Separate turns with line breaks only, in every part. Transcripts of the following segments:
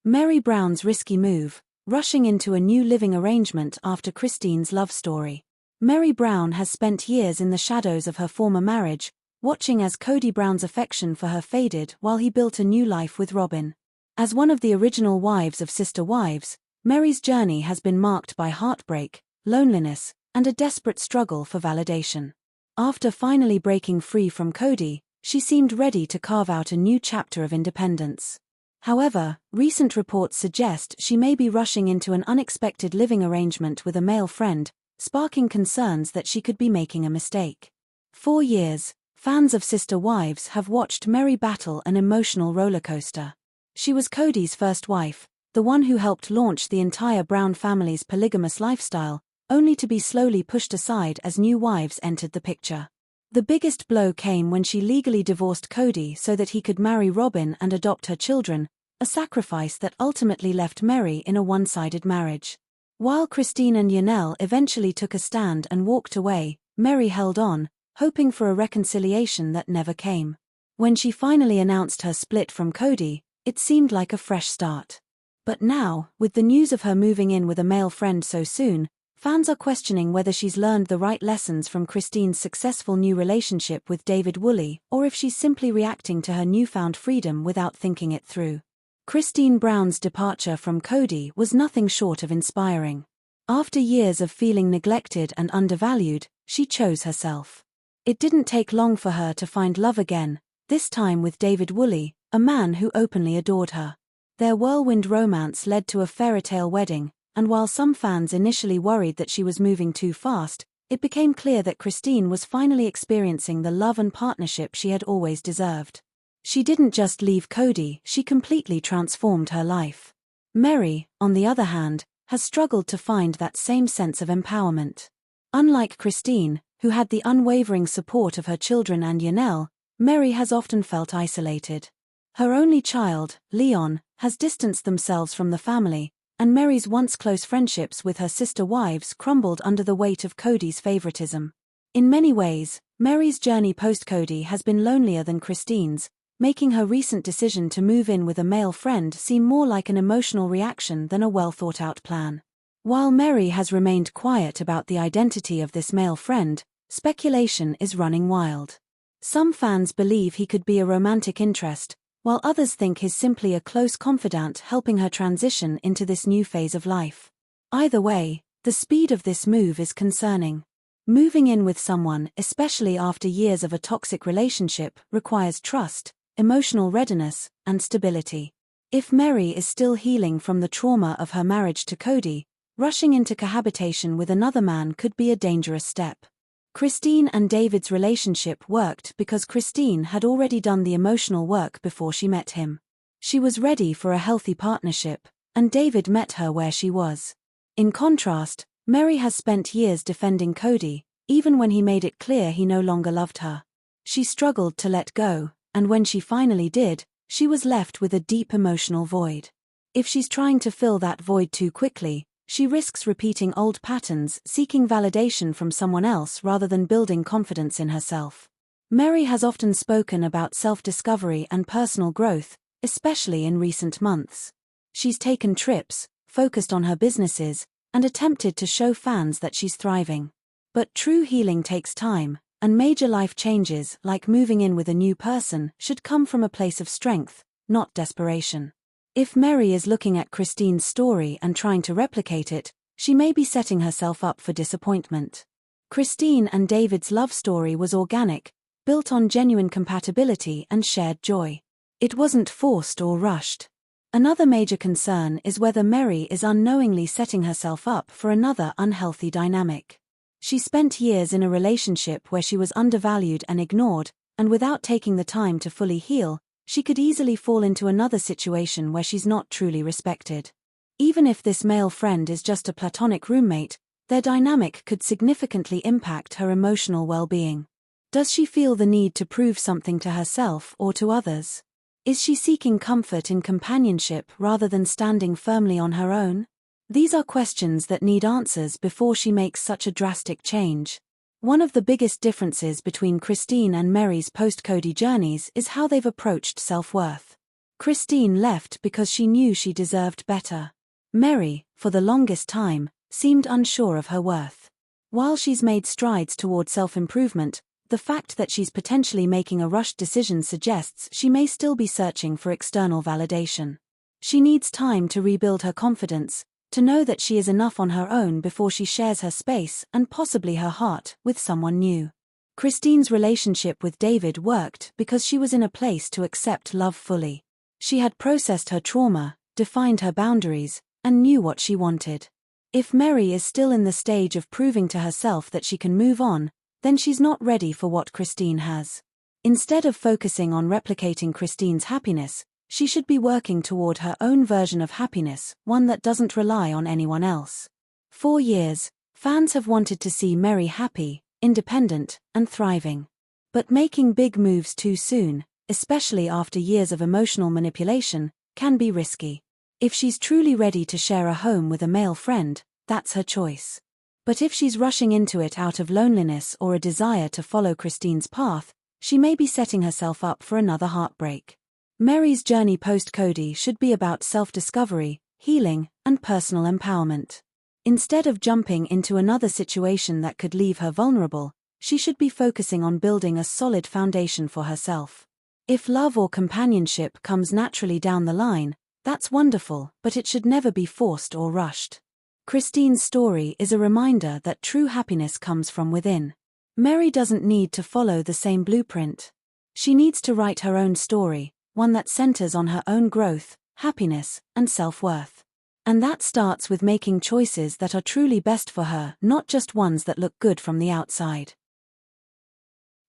Meri Brown's risky move, rushing into a new living arrangement after Christine's love story. Meri Brown has spent years in the shadows of her former marriage, watching as Kody Brown's affection for her faded while he built a new life with Robyn. As one of the original wives of Sister Wives, Meri's journey has been marked by heartbreak, loneliness, and a desperate struggle for validation. After finally breaking free from Kody, she seemed ready to carve out a new chapter of independence. However, recent reports suggest she may be rushing into an unexpected living arrangement with a male friend, sparking concerns that she could be making a mistake. For years, fans of Sister Wives have watched Meri battle an emotional rollercoaster. She was Kody's first wife, the one who helped launch the entire Brown family's polygamous lifestyle, only to be slowly pushed aside as new wives entered the picture. The biggest blow came when she legally divorced Kody so that he could marry Robyn and adopt her children, a sacrifice that ultimately left Meri in a one-sided marriage. While Christine and Janelle eventually took a stand and walked away, Meri held on, hoping for a reconciliation that never came. When she finally announced her split from Kody, it seemed like a fresh start. But now, with the news of her moving in with a male friend so soon, fans are questioning whether she's learned the right lessons from Christine's successful new relationship with David Woolley or if she's simply reacting to her newfound freedom without thinking it through. Christine Brown's departure from Kody was nothing short of inspiring. After years of feeling neglected and undervalued, she chose herself. It didn't take long for her to find love again, this time with David Woolley, a man who openly adored her. Their whirlwind romance led to a fairy-tale wedding, and while some fans initially worried that she was moving too fast, it became clear that Christine was finally experiencing the love and partnership she had always deserved. She didn't just leave Kody, she completely transformed her life. Meri, on the other hand, has struggled to find that same sense of empowerment. Unlike Christine, who had the unwavering support of her children and Janelle, Meri has often felt isolated. Her only child, Leon, has distanced themselves from the family, and Meri's once close friendships with her sister wives crumbled under the weight of Kody's favoritism. In many ways, Meri's journey post-Kody has been lonelier than Christine's, making her recent decision to move in with a male friend seem more like an emotional reaction than a well-thought-out plan. While Meri has remained quiet about the identity of this male friend, speculation is running wild. Some fans believe he could be a romantic interest, while others think he's simply a close confidant helping her transition into this new phase of life. Either way, the speed of this move is concerning. Moving in with someone, especially after years of a toxic relationship, requires trust, emotional readiness, and stability. If Meri is still healing from the trauma of her marriage to Kody, rushing into cohabitation with another man could be a dangerous step. Christine and David's relationship worked because Christine had already done the emotional work before she met him. She was ready for a healthy partnership, and David met her where she was. In contrast, Meri has spent years defending Kody, even when he made it clear he no longer loved her. She struggled to let go, and when she finally did, she was left with a deep emotional void. If she's trying to fill that void too quickly, she risks repeating old patterns, seeking validation from someone else rather than building confidence in herself. Meri has often spoken about self-discovery and personal growth, especially in recent months. She's taken trips, focused on her businesses, and attempted to show fans that she's thriving. But true healing takes time, and major life changes, like moving in with a new person, should come from a place of strength, not desperation. If Meri is looking at Christine's story and trying to replicate it, she may be setting herself up for disappointment. Christine and David's love story was organic, built on genuine compatibility and shared joy. It wasn't forced or rushed. Another major concern is whether Meri is unknowingly setting herself up for another unhealthy dynamic. She spent years in a relationship where she was undervalued and ignored, and without taking the time to fully heal, she could easily fall into another situation where she's not truly respected. Even if this male friend is just a platonic roommate, their dynamic could significantly impact her emotional well-being. Does she feel the need to prove something to herself or to others? Is she seeking comfort in companionship rather than standing firmly on her own? These are questions that need answers before she makes such a drastic change. One of the biggest differences between Christine and Meri's post-Kody journeys is how they've approached self-worth. Christine left because she knew she deserved better. Mary, for the longest time, seemed unsure of her worth. While she's made strides toward self-improvement, the fact that she's potentially making a rushed decision suggests she may still be searching for external validation. She needs time to rebuild her confidence, to know that she is enough on her own before she shares her space and possibly her heart with someone new. Christine's relationship with David worked because she was in a place to accept love fully. She had processed her trauma, defined her boundaries, and knew what she wanted. If Mary is still in the stage of proving to herself that she can move on, then she's not ready for what Christine has. Instead of focusing on replicating Christine's happiness, she should be working toward her own version of happiness, one that doesn't rely on anyone else. For years, fans have wanted to see Mary happy, independent, and thriving. But making big moves too soon, especially after years of emotional manipulation, can be risky. If she's truly ready to share a home with a male friend, that's her choice. But if she's rushing into it out of loneliness or a desire to follow Christine's path, she may be setting herself up for another heartbreak. Mary's journey post-Kody should be about self-discovery, healing, and personal empowerment. Instead of jumping into another situation that could leave her vulnerable, she should be focusing on building a solid foundation for herself. If love or companionship comes naturally down the line, that's wonderful, but it should never be forced or rushed. Christine's story is a reminder that true happiness comes from within. Mary doesn't need to follow the same blueprint. She needs to write her own story, one that centers on her own growth, happiness, and self-worth. And that starts with making choices that are truly best for her, not just ones that look good from the outside.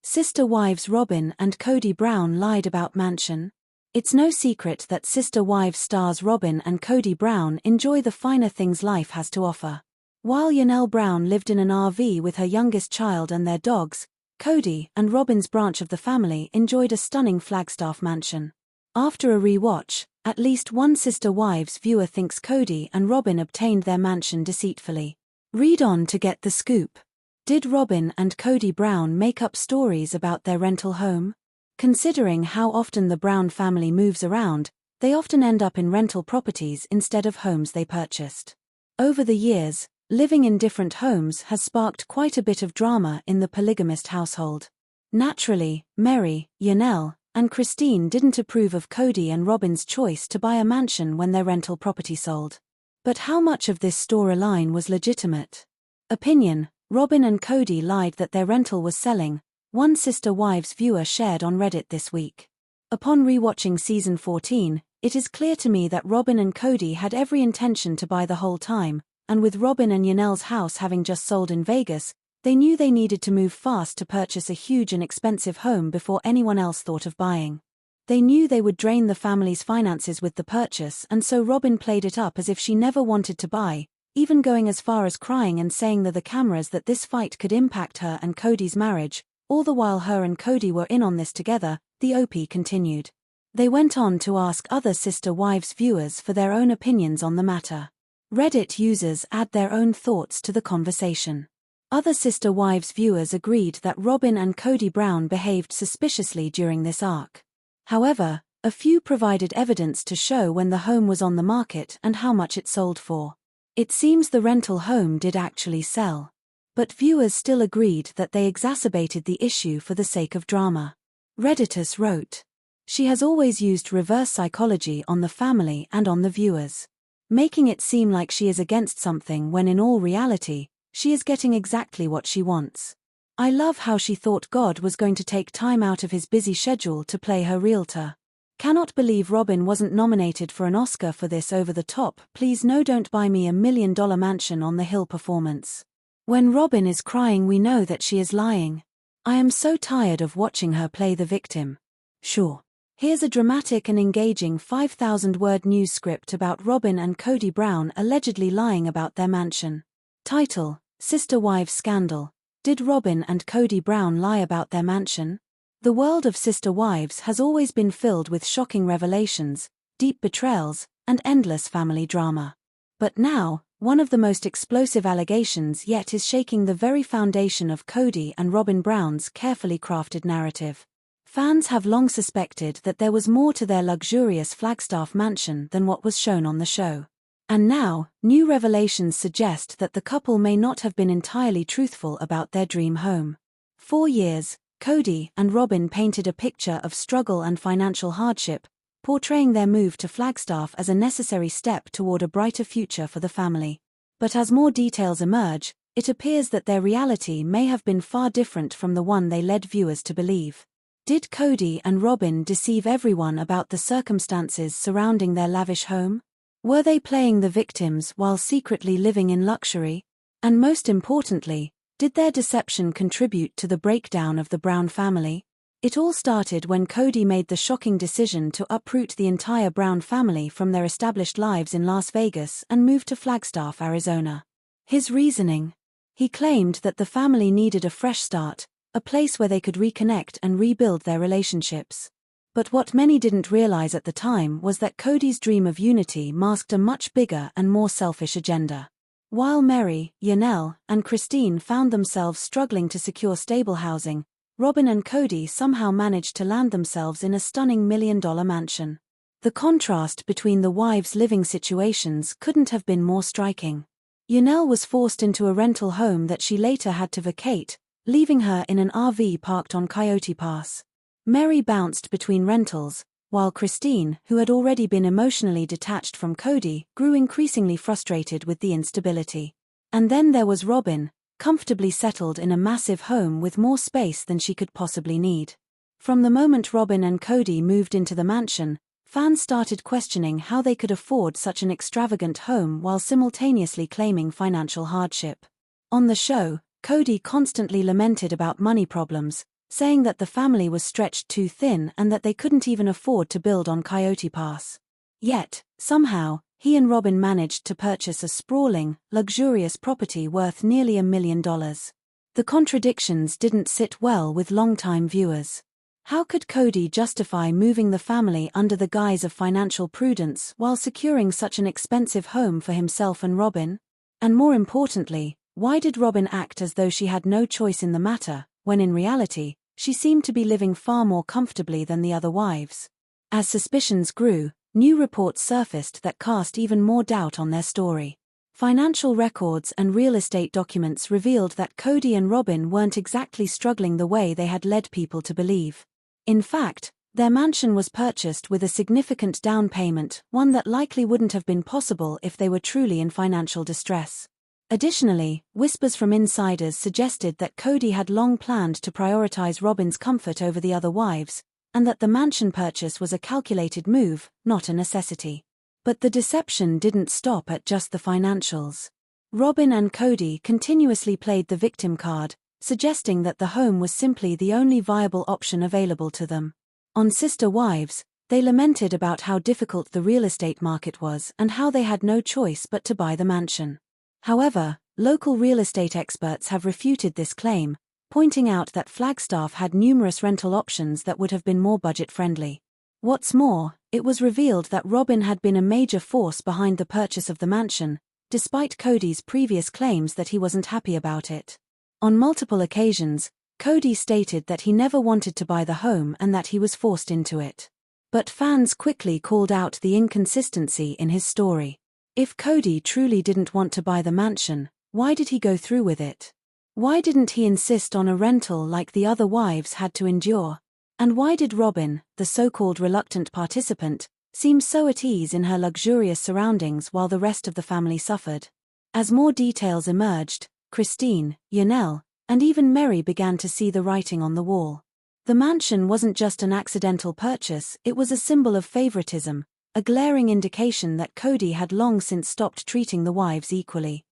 Sister wives Robyn and Kody Brown lied about mansion. It's no secret that Sister Wives stars Robyn and Kody Brown enjoy the finer things life has to offer. While Janelle Brown lived in an RV with her youngest child and their dogs, Kody and Robyn's branch of the family enjoyed a stunning Flagstaff mansion. After a re-watch, at least one Sister Wives viewer thinks Kody and Robyn obtained their mansion deceitfully. Read on to get the scoop. Did Robyn and Kody Brown make up stories about their rental home? Considering how often the Brown family moves around, they often end up in rental properties instead of homes they purchased. Over the years, living in different homes has sparked quite a bit of drama in the polygamist household. Naturally, Mary, Janelle, and Christine didn't approve of Kody and Robyn's choice to buy a mansion when their rental property sold. But how much of this storyline was legitimate? Opinion: Robyn and Kody lied that their rental was selling, one Sister Wives viewer shared on Reddit this week. Upon rewatching season 14, it is clear to me that Robyn and Kody had every intention to buy the whole time, and with Robyn and Janelle's house having just sold in Vegas, they knew they needed to move fast to purchase a huge and expensive home before anyone else thought of buying. They knew they would drain the family's finances with the purchase, and so Robyn played it up as if she never wanted to buy, even going as far as crying and saying to the cameras that this fight could impact her and Kody's marriage. All the while her and Kody were in on this together, the OP continued. They went on to ask other Sister Wives viewers for their own opinions on the matter. Reddit users add their own thoughts to the conversation. Other Sister Wives viewers agreed that Robyn and Kody Brown behaved suspiciously during this arc. However, a few provided evidence to show when the home was on the market and how much it sold for. It seems the rental home did actually sell. But viewers still agreed that they exacerbated the issue for the sake of drama. Redditus wrote, "She has always used reverse psychology on the family and on the viewers, making it seem like she is against something when in all reality, she is getting exactly what she wants. I love how she thought God was going to take time out of his busy schedule to play her realtor. Cannot believe Robyn wasn't nominated for an Oscar for this over-the-top please no don't buy me $1 million mansion on the hill performance. When Robyn is crying we know that she is lying. I am so tired of watching her play the victim. Sure. Here's a dramatic and engaging 5,000-word news script about Robyn and Kody Brown allegedly lying about their mansion. Title: Sister Wives Scandal. Did Robyn and Kody Brown lie about their mansion? The world of Sister Wives has always been filled with shocking revelations, deep betrayals, and endless family drama. But now, one of the most explosive allegations yet is shaking the very foundation of Kody and Robyn Brown's carefully crafted narrative. Fans have long suspected that there was more to their luxurious Flagstaff mansion than what was shown on the show. And now, new revelations suggest that the couple may not have been entirely truthful about their dream home. For years, Kody and Robyn painted a picture of struggle and financial hardship, portraying their move to Flagstaff as a necessary step toward a brighter future for the family. But as more details emerge, it appears that their reality may have been far different from the one they led viewers to believe. Did Kody and Robyn deceive everyone about the circumstances surrounding their lavish home? Were they playing the victims while secretly living in luxury? And most importantly, did their deception contribute to the breakdown of the Brown family? It all started when Kody made the shocking decision to uproot the entire Brown family from their established lives in Las Vegas and move to Flagstaff, Arizona. His reasoning? He claimed that the family needed a fresh start, a place where they could reconnect and rebuild their relationships. But what many didn't realize at the time was that Kody's dream of unity masked a much bigger and more selfish agenda. While Mary, Janelle, and Christine found themselves struggling to secure stable housing, Robyn and Kody somehow managed to land themselves in a stunning $1 million mansion. The contrast between the wives' living situations couldn't have been more striking. Janelle was forced into a rental home that she later had to vacate, leaving her in an RV parked on Coyote Pass. Mary bounced between rentals, while Christine, who had already been emotionally detached from Kody, grew increasingly frustrated with the instability. And then there was Robyn, comfortably settled in a massive home with more space than she could possibly need. From the moment Robyn and Kody moved into the mansion, fans started questioning how they could afford such an extravagant home while simultaneously claiming financial hardship. On the show, Kody constantly lamented about money problems, saying that the family was stretched too thin and that they couldn't even afford to build on Coyote Pass. Yet, somehow, he and Robyn managed to purchase a sprawling, luxurious property worth nearly $1 million. The contradictions didn't sit well with longtime viewers. How could Kody justify moving the family under the guise of financial prudence while securing such an expensive home for himself and Robyn? And more importantly, why did Robyn act as though she had no choice in the matter, when in reality, she seemed to be living far more comfortably than the other wives? As suspicions grew, new reports surfaced that cast even more doubt on their story. Financial records and real estate documents revealed that Kody and Robyn weren't exactly struggling the way they had led people to believe. In fact, their mansion was purchased with a significant down payment, one that likely wouldn't have been possible if they were truly in financial distress. Additionally, whispers from insiders suggested that Kody had long planned to prioritize Robyn's comfort over the other wives, and that the mansion purchase was a calculated move, not a necessity. But the deception didn't stop at just the financials. Robyn and Kody continuously played the victim card, suggesting that the home was simply the only viable option available to them. On Sister Wives, they lamented about how difficult the real estate market was and how they had no choice but to buy the mansion. However, local real estate experts have refuted this claim, pointing out that Flagstaff had numerous rental options that would have been more budget-friendly. What's more, it was revealed that Robyn had been a major force behind the purchase of the mansion, despite Kody's previous claims that he wasn't happy about it. On multiple occasions, Kody stated that he never wanted to buy the home and that he was forced into it. But fans quickly called out the inconsistency in his story. If Kody truly didn't want to buy the mansion, why did he go through with it? Why didn't he insist on a rental like the other wives had to endure? And why did Robyn, the so-called reluctant participant, seem so at ease in her luxurious surroundings while the rest of the family suffered? As more details emerged, Christine, Janelle, and even Mary began to see the writing on the wall. The mansion wasn't just an accidental purchase, it was a symbol of favoritism, a glaring indication that Kody had long since stopped treating the wives equally.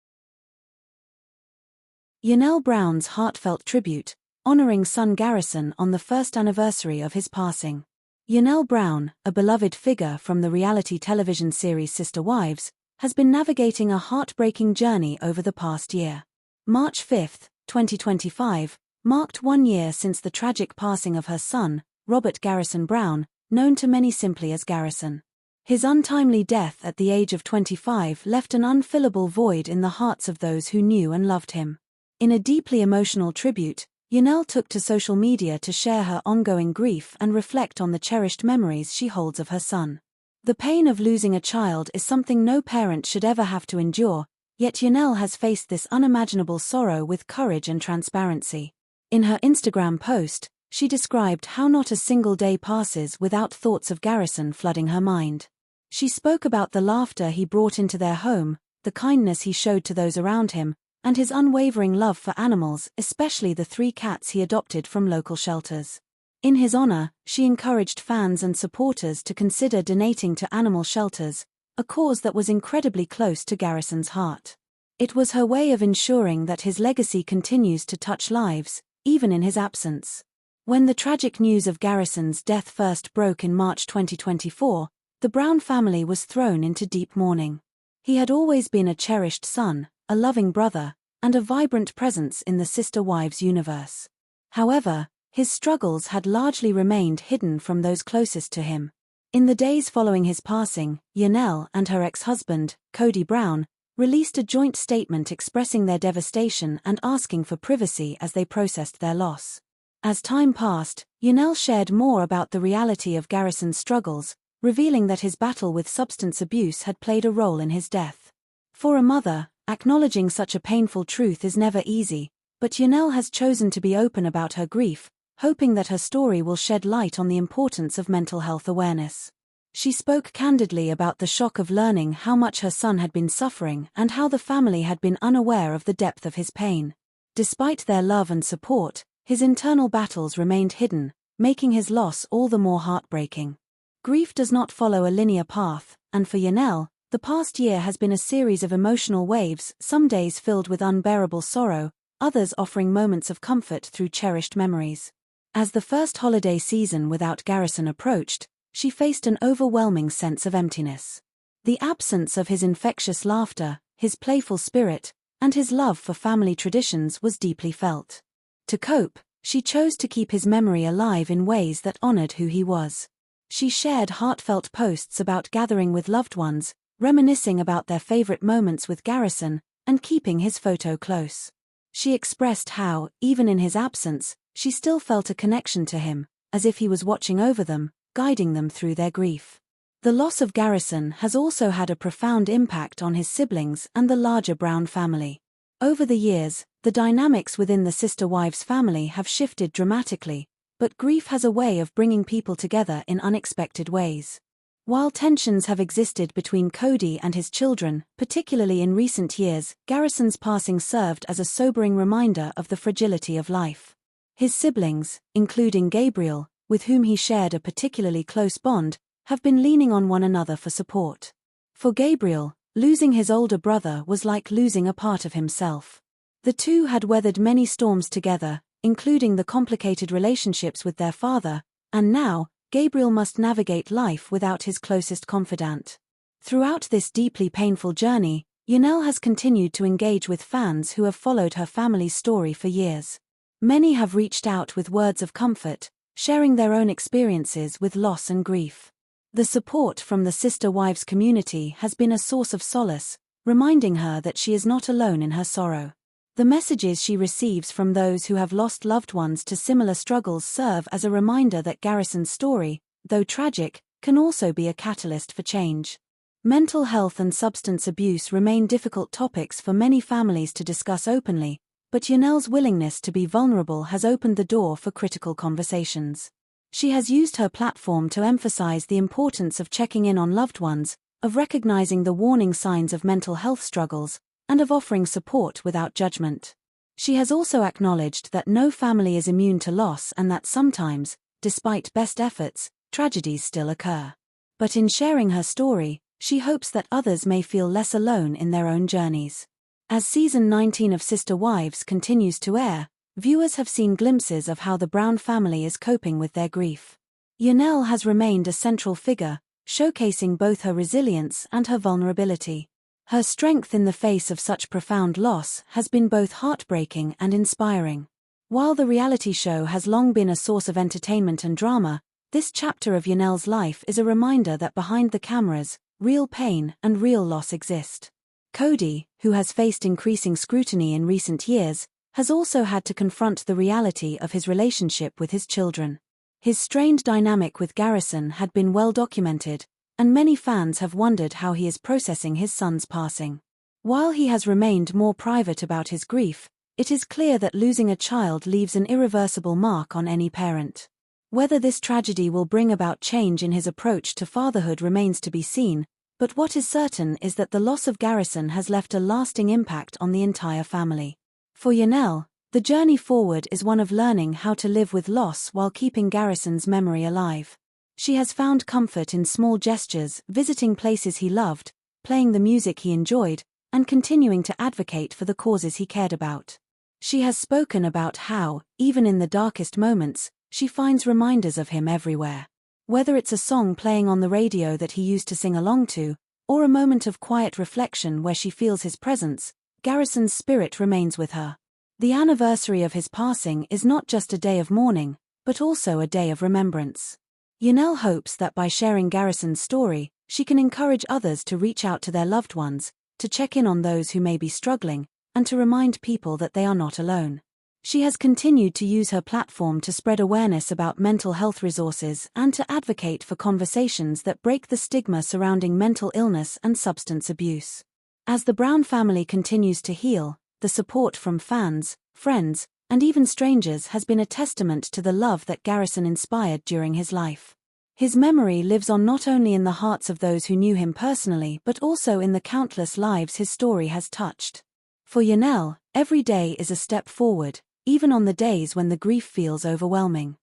Janelle Brown's heartfelt tribute, honoring son Garrison on the first anniversary of his passing. Janelle Brown, a beloved figure from the reality television series Sister Wives, has been navigating a heartbreaking journey over the past year. March 5, 2025, marked 1 year since the tragic passing of her son, Robert Garrison Brown, known to many simply as Garrison. His untimely death at the age of 25 left an unfillable void in the hearts of those who knew and loved him. In a deeply emotional tribute, Janelle took to social media to share her ongoing grief and reflect on the cherished memories she holds of her son. The pain of losing a child is something no parent should ever have to endure, yet Janelle has faced this unimaginable sorrow with courage and transparency. In her Instagram post, she described how not a single day passes without thoughts of Garrison flooding her mind. She spoke about the laughter he brought into their home, the kindness he showed to those around him, and his unwavering love for animals, especially the 3 cats he adopted from local shelters. In his honor, she encouraged fans and supporters to consider donating to animal shelters, a cause that was incredibly close to Garrison's heart. It was her way of ensuring that his legacy continues to touch lives, even in his absence. When the tragic news of Garrison's death first broke in March 2024, the Brown family was thrown into deep mourning. He had always been a cherished son, a loving brother, and a vibrant presence in the Sister Wives universe. However, his struggles had largely remained hidden from those closest to him. In the days following his passing, Janelle and her ex-husband, Kody Brown, released a joint statement expressing their devastation and asking for privacy as they processed their loss. As time passed, Janelle shared more about the reality of Garrison's struggles, revealing that his battle with substance abuse had played a role in his death. For a mother, acknowledging such a painful truth is never easy, but Janelle has chosen to be open about her grief, hoping that her story will shed light on the importance of mental health awareness. She spoke candidly about the shock of learning how much her son had been suffering and how the family had been unaware of the depth of his pain. Despite their love and support, his internal battles remained hidden, making his loss all the more heartbreaking. Grief does not follow a linear path, and for Janelle, the past year has been a series of emotional waves, some days filled with unbearable sorrow, others offering moments of comfort through cherished memories. As the first holiday season without Garrison approached, she faced an overwhelming sense of emptiness. The absence of his infectious laughter, his playful spirit, and his love for family traditions was deeply felt. To cope, she chose to keep his memory alive in ways that honored who he was. She shared heartfelt posts about gathering with loved ones, reminiscing about their favorite moments with Garrison, and keeping his photo close. She expressed how, even in his absence, she still felt a connection to him, as if he was watching over them, guiding them through their grief. The loss of Garrison has also had a profound impact on his siblings and the larger Brown family. Over the years, the dynamics within the Sister Wives family have shifted dramatically, but grief has a way of bringing people together in unexpected ways. While tensions have existed between Kody and his children, particularly in recent years, Garrison's passing served as a sobering reminder of the fragility of life. His siblings, including Gabriel, with whom he shared a particularly close bond, have been leaning on one another for support. For Gabriel, losing his older brother was like losing a part of himself. The two had weathered many storms together, including the complicated relationships with their father, and now, Gabriel must navigate life without his closest confidant. Throughout this deeply painful journey, Janelle has continued to engage with fans who have followed her family's story for years. Many have reached out with words of comfort, sharing their own experiences with loss and grief. The support from the Sister Wives community has been a source of solace, reminding her that she is not alone in her sorrow. The messages she receives from those who have lost loved ones to similar struggles serve as a reminder that Garrison's story, though tragic, can also be a catalyst for change. Mental health and substance abuse remain difficult topics for many families to discuss openly, but Janelle's willingness to be vulnerable has opened the door for critical conversations. She has used her platform to emphasize the importance of checking in on loved ones, of recognizing the warning signs of mental health struggles, and of offering support without judgment. She has also acknowledged that no family is immune to loss and that sometimes, despite best efforts, tragedies still occur. But in sharing her story, she hopes that others may feel less alone in their own journeys. As season 19 of Sister Wives continues to air, viewers have seen glimpses of how the Brown family is coping with their grief. Janelle has remained a central figure, showcasing both her resilience and her vulnerability. Her strength in the face of such profound loss has been both heartbreaking and inspiring. While the reality show has long been a source of entertainment and drama, this chapter of Janelle's life is a reminder that behind the cameras, real pain and real loss exist. Kody, who has faced increasing scrutiny in recent years, has also had to confront the reality of his relationship with his children. His strained dynamic with Garrison had been well documented, and many fans have wondered how he is processing his son's passing. While he has remained more private about his grief, it is clear that losing a child leaves an irreversible mark on any parent. Whether this tragedy will bring about change in his approach to fatherhood remains to be seen, but what is certain is that the loss of Garrison has left a lasting impact on the entire family. For Janelle, the journey forward is one of learning how to live with loss while keeping Garrison's memory alive. She has found comfort in small gestures, visiting places he loved, playing the music he enjoyed, and continuing to advocate for the causes he cared about. She has spoken about how, even in the darkest moments, she finds reminders of him everywhere. Whether it's a song playing on the radio that he used to sing along to, or a moment of quiet reflection where she feels his presence, Garrison's spirit remains with her. The anniversary of his passing is not just a day of mourning, but also a day of remembrance. Janelle hopes that by sharing Garrison's story, she can encourage others to reach out to their loved ones, to check in on those who may be struggling, and to remind people that they are not alone. She has continued to use her platform to spread awareness about mental health resources and to advocate for conversations that break the stigma surrounding mental illness and substance abuse. As the Brown family continues to heal, the support from fans, friends, and even strangers has been a testament to the love that Garrison inspired during his life. His memory lives on not only in the hearts of those who knew him personally but also in the countless lives his story has touched. For Janelle, every day is a step forward, even on the days when the grief feels overwhelming.